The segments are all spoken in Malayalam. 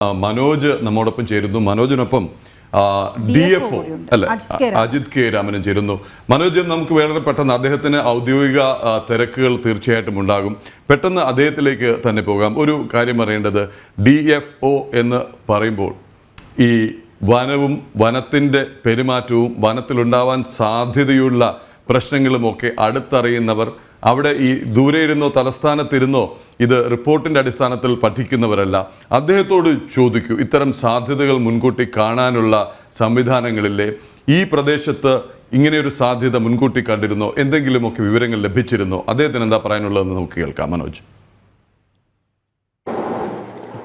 മനോജ് നമ്മോടൊപ്പം ചേരുന്നു. മനോജിനൊപ്പം DFO അല്ലെ അജിത് കെ രാമനും ചേരുന്നു. മനോജ്, നമുക്ക് വളരെ പെട്ടെന്ന് അദ്ദേഹത്തിന് ഔദ്യോഗിക തിരക്കുകൾ തീർച്ചയായിട്ടും ഉണ്ടാകും. പെട്ടെന്ന് അദ്ദേഹത്തിലേക്ക് തന്നെ പോകാം. ഒരു കാര്യം അറിയേണ്ടത്, DFO എന്ന് പറയുമ്പോൾ ഈ വനവും വനത്തിൻ്റെ പെരുമാറ്റവും വനത്തിലുണ്ടാവാൻ സാധ്യതയുള്ള പ്രശ്നങ്ങളുമൊക്കെ അടുത്തറിയുന്നവർ, അവിടെ ഈ ദൂരെ ഇരുന്നോ തലസ്ഥാനത്തിരുന്നോ ഇത് റിപ്പോർട്ടിൻ്റെ അടിസ്ഥാനത്തിൽ പഠിക്കുന്നവരല്ല. അദ്ദേഹത്തോട് ചോദിക്കൂ, ഇത്തരം സാധ്യതകൾ മുൻകൂട്ടി കാണാനുള്ള സംവിധാനങ്ങളിലെ ഈ പ്രദേശത്ത് ഇങ്ങനെയൊരു സാധ്യത മുൻകൂട്ടി കണ്ടിരുന്നോ? എന്തെങ്കിലുമൊക്കെ വിവരങ്ങൾ ലഭിച്ചിരുന്നോ? അദ്ദേഹത്തിന് എന്താ പറയാനുള്ളതെന്ന് നമുക്ക് കേൾക്കാം. മനോജ്.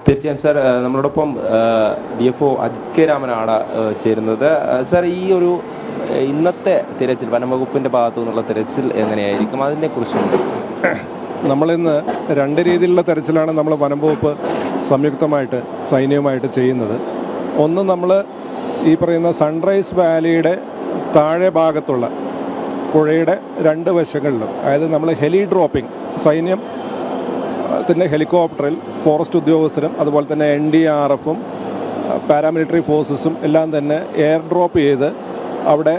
തീർച്ചയായും സാർ, നമ്മളോടൊപ്പം DFO അജിത് കെ രാമനാണ് ചേരുന്നത്. സാർ, ഈ ഒരു ഇന്നത്തെ തിരച്ചിൽ വനംവകുപ്പിന്റെ ഭാഗത്തു നിന്നുള്ള തിരച്ചിൽ എങ്ങനെയായിരിക്കും, അതിനെക്കുറിച്ചുണ്ട്? നമ്മളിന്ന് രണ്ട് രീതിയിലുള്ള തിരച്ചിലാണ് നമ്മൾ വനംവകുപ്പ് സംയുക്തമായിട്ട് സൈന്യവുമായിട്ട് ചെയ്യുന്നത്. ഒന്ന്, നമ്മൾ ഈ പറയുന്ന സൺറൈസ് വാലിയുടെ താഴെ ഭാഗത്തുള്ള പുഴയുടെ രണ്ട് വശങ്ങളിലും, അതായത് നമ്മൾ ഹെലി ഡ്രോപ്പിംഗ്, സൈന്യം തന്നെ ഹെലികോപ്റ്ററിൽ ഫോറസ്റ്റ് ഉദ്യോഗസ്ഥരും അതുപോലെ തന്നെ NDRFും പാരാമിലിറ്ററി ഫോഴ്സസും എല്ലാം തന്നെ എയർ ഡ്രോപ്പ് ചെയ്ത് അവിടെ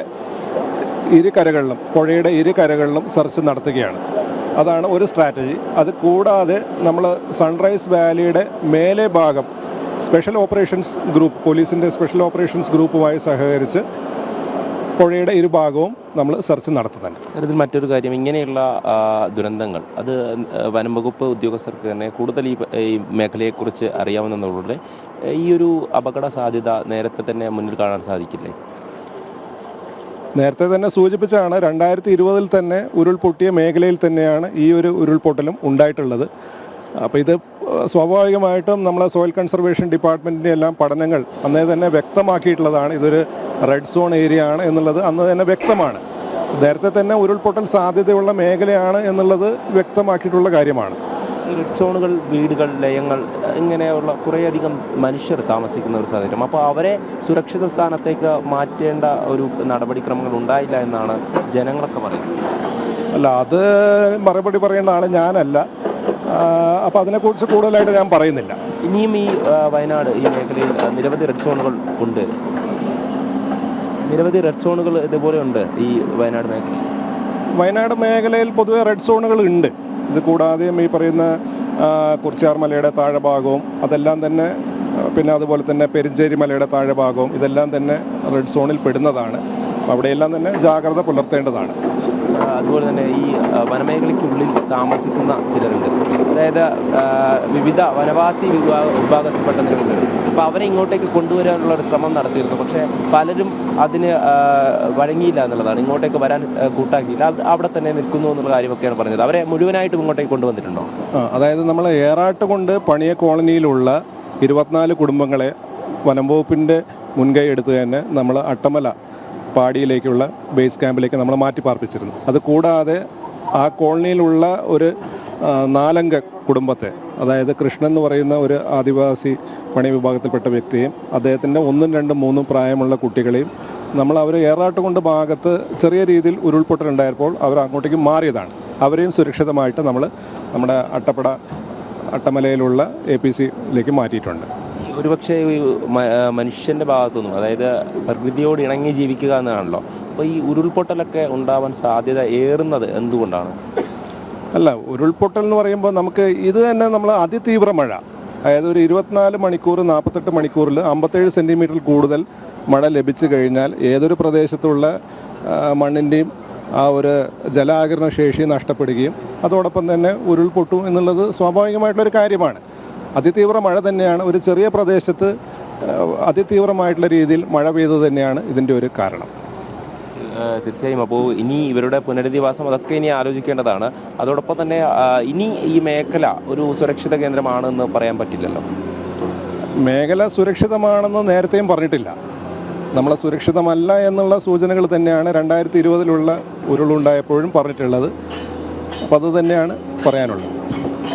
ഇരുകരകളിലും പുഴയുടെ ഇരുകരകളിലും സെർച്ച് നടത്തുകയാണ്. അതാണ് ഒരു സ്ട്രാറ്റജി. അത് കൂടാതെ നമ്മൾ സൺറൈസ് വാലിയുടെ മേലെ ഭാഗം സ്പെഷ്യൽ ഓപ്പറേഷൻസ് ഗ്രൂപ്പ്, പോലീസിൻ്റെ സ്പെഷ്യൽ ഓപ്പറേഷൻസ് ഗ്രൂപ്പുമായി സഹകരിച്ച് പുഴയുടെ ഇരുഭാഗവും നമ്മൾ സെർച്ച് നടത്തുന്നുണ്ട്. സാർ, ഇതിൽ മറ്റൊരു കാര്യം, ഇങ്ങനെയുള്ള ദുരന്തങ്ങൾ അത് വനം വകുപ്പ് ഉദ്യോഗസ്ഥർക്ക് തന്നെ കൂടുതൽ ഈ മേഖലയെക്കുറിച്ച് അറിയാവുന്നതുകൊണ്ട് ഈ ഒരു അപകട സാധ്യത നേരത്തെ തന്നെ മുന്നിൽ കാണാൻ സാധിക്കില്ലേ? നേരത്തെ തന്നെ സൂചിപ്പിച്ചാണ്, 2020 തന്നെ ഉരുൾപൊട്ടിയ മേഖലയിൽ തന്നെയാണ് ഈ ഒരു ഉരുൾപൊട്ടലും ഉണ്ടായിട്ടുള്ളത്. അപ്പോൾ ഇത് സ്വാഭാവികമായിട്ടും നമ്മളെ സോയിൽ കൺസർവേഷൻ ഡിപ്പാർട്ട്മെൻറ്റിൻ്റെ എല്ലാം പഠനങ്ങൾ അന്നേ തന്നെ വ്യക്തമാക്കിയിട്ടുള്ളതാണ്. ഇതൊരു റെഡ് സോൺ ഏരിയ ആണ് എന്നുള്ളത് അന്ന് തന്നെ വ്യക്തമാണ്. നേരത്തെ തന്നെ ഉരുൾപൊട്ടൽ സാധ്യതയുള്ള മേഖലയാണ് എന്നുള്ളത് വ്യക്തമാക്കിയിട്ടുള്ള കാര്യമാണ്. റെഡ് സോണുകൾ, വീടുകൾ, ലയങ്ങൾ, ഇങ്ങനെയുള്ള കുറേയധികം മനുഷ്യർ താമസിക്കുന്ന ഒരു സാഹചര്യം. അപ്പോൾ അവരെ സുരക്ഷിത സ്ഥാനത്തേക്ക് മാറ്റേണ്ട ഒരു നടപടിക്രമങ്ങൾ ഉണ്ടായില്ല എന്നാണ് ജനങ്ങളൊക്കെ പറയുന്നത്. അല്ല, അത് മറുപടി പറയേണ്ട ആൾ ഞാനല്ല. അപ്പോൾ അതിനെക്കുറിച്ച് കൂടുതലായിട്ട് ഞാൻ പറയുന്നില്ല. ഇനിയും ഈ വയനാട് ഈ മേഖലയിൽ നിരവധി റെഡ് സോണുകൾ ഉണ്ട്. നിരവധി റെഡ് സോണുകൾ ഇതുപോലെ ഉണ്ട് ഈ വയനാട് മേഖലയിൽ. വയനാട് മേഖലയിൽ പൊതുവെ റെഡ് സോണുകൾ ഉണ്ട്. ഇത് കൂടാതെയും ഈ പറയുന്ന കുറിച്യാർ മലയുടെ താഴെ ഭാഗവും അതെല്ലാം തന്നെ, പിന്നെ അതുപോലെ തന്നെ പെരിഞ്ചേരി മലയുടെ താഴെ ഭാഗവും ഇതെല്ലാം തന്നെ റെഡ് സോണിൽ പെടുന്നതാണ്. അവിടെയെല്ലാം തന്നെ ജാഗ്രത പുലർത്തേണ്ടതാണ്. അതുപോലെ തന്നെ ഈ വനമേഖലയ്ക്കുള്ളിൽ താമസിക്കുന്ന ചിലരുണ്ട്, അതായത് വിവിധ വനവാസി വിഭാഗത്തിൽപ്പെട്ട നിലവിലുണ്ട്. അപ്പോൾ അവരെ ഇങ്ങോട്ടേക്ക് കൊണ്ടുവരാനുള്ള ഒരു ശ്രമം നടത്തിയിരുന്നു. പക്ഷേ പലരും അതിന് വഴങ്ങിയില്ല എന്നുള്ളതാണ്. ഇങ്ങോട്ടേക്ക് വരാൻ കൂട്ടാക്കിയില്ല, അവിടെ തന്നെ നിൽക്കുന്നു എന്നുള്ള കാര്യമൊക്കെയാണ് പറഞ്ഞത്. അവരെ മുഴുവനായിട്ടും ഇങ്ങോട്ടേക്ക് കൊണ്ടുവന്നിട്ടുണ്ടോ? അതായത് നമ്മൾ ഏറാട്ടുകൊണ്ട് പണിയ കോളനിയിലുള്ള 24 കുടുംബങ്ങളെ വനംവകുപ്പിൻ്റെ മുൻകൈ എടുത്ത് തന്നെ നമ്മൾ അട്ടമല പാടിയിലേക്കുള്ള ബേസ് ക്യാമ്പിലേക്ക് നമ്മൾ മാറ്റി പാർപ്പിച്ചിരുന്നു. അത് കൂടാതെ ആ കോളനിയിലുള്ള ഒരു 4 അംഗ കുടുംബത്തെ, അതായത് കൃഷ്ണൻ എന്ന് പറയുന്ന ഒരു ആദിവാസി പണി വിഭാഗത്തിൽപ്പെട്ട വ്യക്തിയും അദ്ദേഹത്തിൻ്റെ 1, 2, 3 പ്രായമുള്ള കുട്ടികളെയും അവർ ഏറാട്ടുകൊണ്ട് ഭാഗത്ത് ചെറിയ രീതിയിൽ ഉരുൾപൊട്ടലുണ്ടായപ്പോൾ അവർ അങ്ങോട്ടേക്ക് മാറിയതാണ്. അവരെയും സുരക്ഷിതമായിട്ട് നമ്മുടെ അട്ടമലയിലുള്ള APCയിലേക്ക് മാറ്റിയിട്ടുണ്ട്. ഒരുപക്ഷെ മനുഷ്യൻ്റെ ഭാഗത്തുനിന്നും, അതായത് പ്രകൃതിയോട് ഇണങ്ങി ജീവിക്കുക എന്നാണല്ലോ. അപ്പോൾ ഈ ഉരുൾപൊട്ടലൊക്കെ ഉണ്ടാവാൻ സാധ്യത ഏറുന്നത് എന്തുകൊണ്ടാണ്? അല്ല, ഉരുൾപൊട്ടൽ എന്ന് പറയുമ്പോൾ നമുക്ക് ഇത് തന്നെ നമ്മൾ അതിതീവ്ര മഴ, അതായത് ഒരു 24 മണിക്കൂർ 48 മണിക്കൂറിൽ 57 സെൻറ്റിമീറ്ററിൽ കൂടുതൽ മഴ ലഭിച്ചു കഴിഞ്ഞാൽ ഏതൊരു പ്രദേശത്തുള്ള മണ്ണിൻ്റെയും ആ ഒരു ജലാകിരണ ശേഷി നഷ്ടപ്പെടുകയും അതോടൊപ്പം തന്നെ ഉരുൾപൊട്ടും എന്നുള്ളത് സ്വാഭാവികമായിട്ടുള്ളൊരു കാര്യമാണ്. അതിതീവ്ര മഴ തന്നെയാണ്, ഒരു ചെറിയ പ്രദേശത്ത് അതിതീവ്രമായിട്ടുള്ള രീതിയിൽ മഴ പെയ്തത് തന്നെയാണ് ഇതിൻ്റെ ഒരു കാരണം. തീർച്ചയായും. അപ്പോൾ ഇനി ഇവരുടെ പുനരധിവാസം അതൊക്കെ ഇനി ആലോചിക്കേണ്ടതാണ്. അതോടൊപ്പം തന്നെ ഇനി ഈ മേഖല ഒരു സുരക്ഷിത കേന്ദ്രമാണെന്ന് പറയാൻ പറ്റില്ലല്ലോ. മേഖല സുരക്ഷിതമാണെന്ന് നേരത്തെയും പറഞ്ഞിട്ടില്ല. നമ്മളെ സുരക്ഷിതമല്ല എന്നുള്ള സൂചനകൾ തന്നെയാണ് 2020 ഉരുളുണ്ടായപ്പോഴും പറഞ്ഞിട്ടുള്ളത്. അപ്പോൾ അത് തന്നെയാണ് പറയാനുള്ളത്.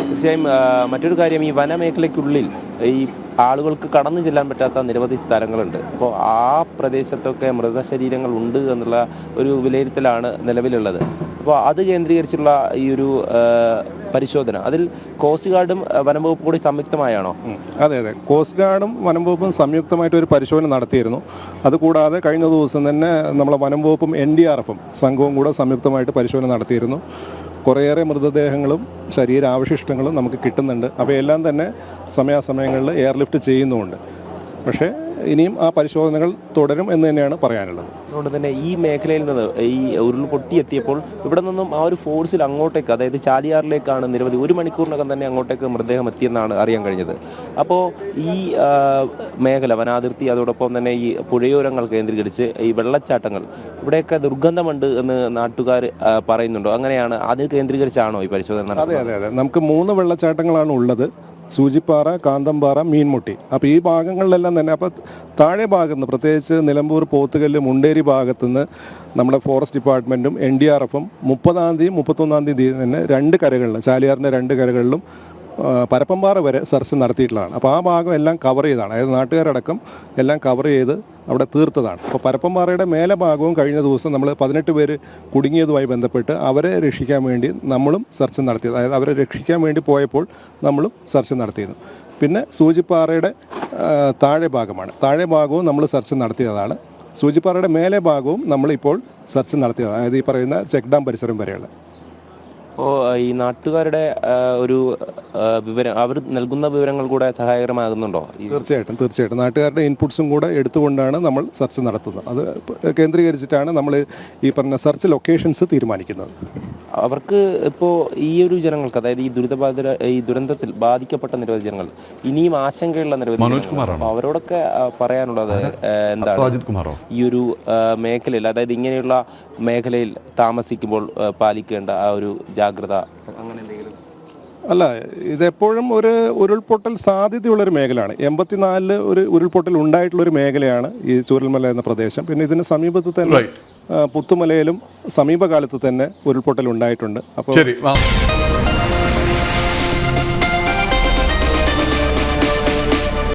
തീർച്ചയായും. മറ്റൊരു കാര്യം, ഈ വനമേഖലയ്ക്കുള്ളിൽ ഈ ആളുകൾക്ക് കടന്നു ചെല്ലാൻ പറ്റാത്ത നിരവധി സ്ഥലങ്ങളുണ്ട്. അപ്പോൾ ആ പ്രദേശത്തൊക്കെ മൃതശരീരങ്ങൾ ഉണ്ട് എന്നുള്ള ഒരു വിലയിരുത്തലാണ് നിലവിലുള്ളത്. അപ്പോൾ അത് കേന്ദ്രീകരിച്ചുള്ള ഈ ഒരു പരിശോധന അതിൽ കോസ്റ്റ് ഗാർഡും വനം വകുപ്പും കൂടി സംയുക്തമായാണോ? അതെ അതെ, കോസ്റ്റ് ഗാർഡും വനം വകുപ്പും സംയുക്തമായിട്ട് ഒരു പരിശോധന നടത്തിയിരുന്നു. അതുകൂടാതെ കഴിഞ്ഞ ദിവസം തന്നെ നമ്മളെ വനം വകുപ്പും NDRF സംഘവും കൂടെ സംയുക്തമായിട്ട് പരിശോധന നടത്തിയിരുന്നു. കുറേയേറെ മൃതദേഹങ്ങളും ശരീരാവശിഷ്ടങ്ങളും നമുക്ക് കിട്ടുന്നുണ്ട്. അവയെല്ലാം തന്നെ സമയാസമയങ്ങളിൽ എയർലിഫ്റ്റ് ചെയ്യുന്നുമുണ്ട്. പക്ഷേ ഇനിയും ആ പരിശോധനകൾ തുടരും എന്ന് തന്നെയാണ് പറയാനുള്ളത്. അതുകൊണ്ട് തന്നെ ഈ മേഖലയിൽ നിന്ന് ഈ ഉരുൾപൊട്ടി എത്തിയപ്പോൾ ഇവിടെ നിന്നും ആ ഒരു ഫോഴ്സിൽ അങ്ങോട്ടേക്ക്, അതായത് ചാലിയാറിലേക്കാണ് നിരവധി 1 മണിക്കൂറിനകം തന്നെ അങ്ങോട്ടേക്ക് മൃതദേഹം എത്തിയെന്നാണ് അറിയാൻ കഴിഞ്ഞത്. അപ്പോൾ ഈ മേഖല വനാതിർത്തി, അതോടൊപ്പം തന്നെ ഈ പുഴയോരങ്ങൾ കേന്ദ്രീകരിച്ച് ഈ വെള്ളച്ചാട്ടങ്ങൾ, ഇവിടെയൊക്കെ ദുർഗന്ധമുണ്ട് എന്ന് നാട്ടുകാർ പറയുന്നുണ്ടോ? അങ്ങനെയാണ്, അത് കേന്ദ്രീകരിച്ചാണോ ഈ പരിശോധന നടത്തുന്നത്? അതെ അതെ അതെ, നമുക്ക് 3 വെള്ളച്ചാട്ടങ്ങളാണ് ഉള്ളത്: സൂചിപ്പാറ, കാന്തമ്പാറ, മീൻമുട്ടി. അപ്പോൾ ഈ ഭാഗങ്ങളിലെല്ലാം തന്നെ, അപ്പോൾ താഴെ ഭാഗത്ത് നിന്ന്, പ്രത്യേകിച്ച് നിലമ്പൂർ, പോത്തുകല്ല്, മുണ്ടേരി ഭാഗത്തുനിന്ന് നമ്മുടെ ഫോറസ്റ്റ് ഡിപ്പാർട്ട്മെൻറ്റും NDRF 30-ാം തീയതി 31-ാം തീയതി തന്നെ 2 കരകളിലും, ചാലിയാറിൻ്റെ 2 കരകളിലും പരപ്പമ്പാറ വരെ സെർച്ച് നടത്തിയിട്ടുള്ളതാണ്. അപ്പോൾ ആ ഭാഗം എല്ലാം കവർ ചെയ്തതാണ്. അതായത് നാട്ടുകാരടക്കം എല്ലാം കവർ ചെയ്ത് അവിടെ തീർത്തതാണ്. അപ്പോൾ പരപ്പമ്പാറയുടെ മേലെ ഭാഗവും കഴിഞ്ഞ ദിവസം നമ്മൾ 18 പേര് കുടുങ്ങിയതുമായി ബന്ധപ്പെട്ട് അവരെ രക്ഷിക്കാൻ വേണ്ടി നമ്മളും സെർച്ച് നടത്തിയത്. അതായത് അവരെ രക്ഷിക്കാൻ വേണ്ടി പോയപ്പോൾ നമ്മളും സെർച്ച് നടത്തിയിരുന്നു. പിന്നെ സൂചിപ്പാറയുടെ താഴെ ഭാഗവും നമ്മൾ സെർച്ച് നടത്തിയതാണ്. സൂചിപ്പാറയുടെ മേലെ ഭാഗവും നമ്മളിപ്പോൾ സെർച്ച് നടത്തിയതാണ്. അതായത് ഈ പറയുന്ന ചെക്ക് ഡാം പരിസരം വരെയുള്ള. അപ്പോൾ ഈ നാട്ടുകാരുടെ ഒരു വിവരം, അവർ നൽകുന്ന വിവരങ്ങൾ കൂടെ സഹായകരമാകുന്നുണ്ടോ? തീർച്ചയായിട്ടും നാട്ടുകാരുടെ ഇൻപുട്സും കൂടെ എടുത്തുകൊണ്ടാണ് നമ്മൾ സെർച്ച് നടത്തുന്നത്. അത് കേന്ദ്രീകരിച്ചിട്ടാണ് നമ്മൾ ഈ പറഞ്ഞ സെർച്ച് ലൊക്കേഷൻസ് തീരുമാനിക്കുന്നത്. അവർക്ക് ഇപ്പോൾ ഈ ഒരു ജനങ്ങൾക്ക്, അതായത് ഈ ദുരന്തത്തിൽ ബാധിക്കപ്പെട്ട നിരവധി ജനങ്ങൾ, ഇനിയും ആശങ്കയുള്ള നിരവധി, അവരോടൊക്കെ പറയാനുള്ളത് എന്താണ്? ഈ ഒരു മേഖലയിൽ, അതായത് ഇങ്ങനെയുള്ള മേഖലയിൽ താമസിക്കുമ്പോൾ പാലിക്കേണ്ട ആ ഒരു ജാഗ്രത, അങ്ങനെ എന്തെങ്കിലും? അല്ല, ഇതെപ്പോഴും ഒരു ഉരുൾപൊട്ടൽ സാധ്യതയുള്ളൊരു മേഖലയാണ്. 84 ഒരു ഉരുൾപൊട്ടൽ ഉണ്ടായിട്ടുള്ളൊരു മേഖലയാണ് ഈ ചൂരൽമല എന്ന പ്രദേശം. പിന്നെ ഇതിന് സമീപത്ത് തന്നെ പുത്തുമലയിലും സമീപകാലത്ത് തന്നെ ഉരുൾപൊട്ടൽ ഉണ്ടായിട്ടുണ്ട്. അപ്പോൾ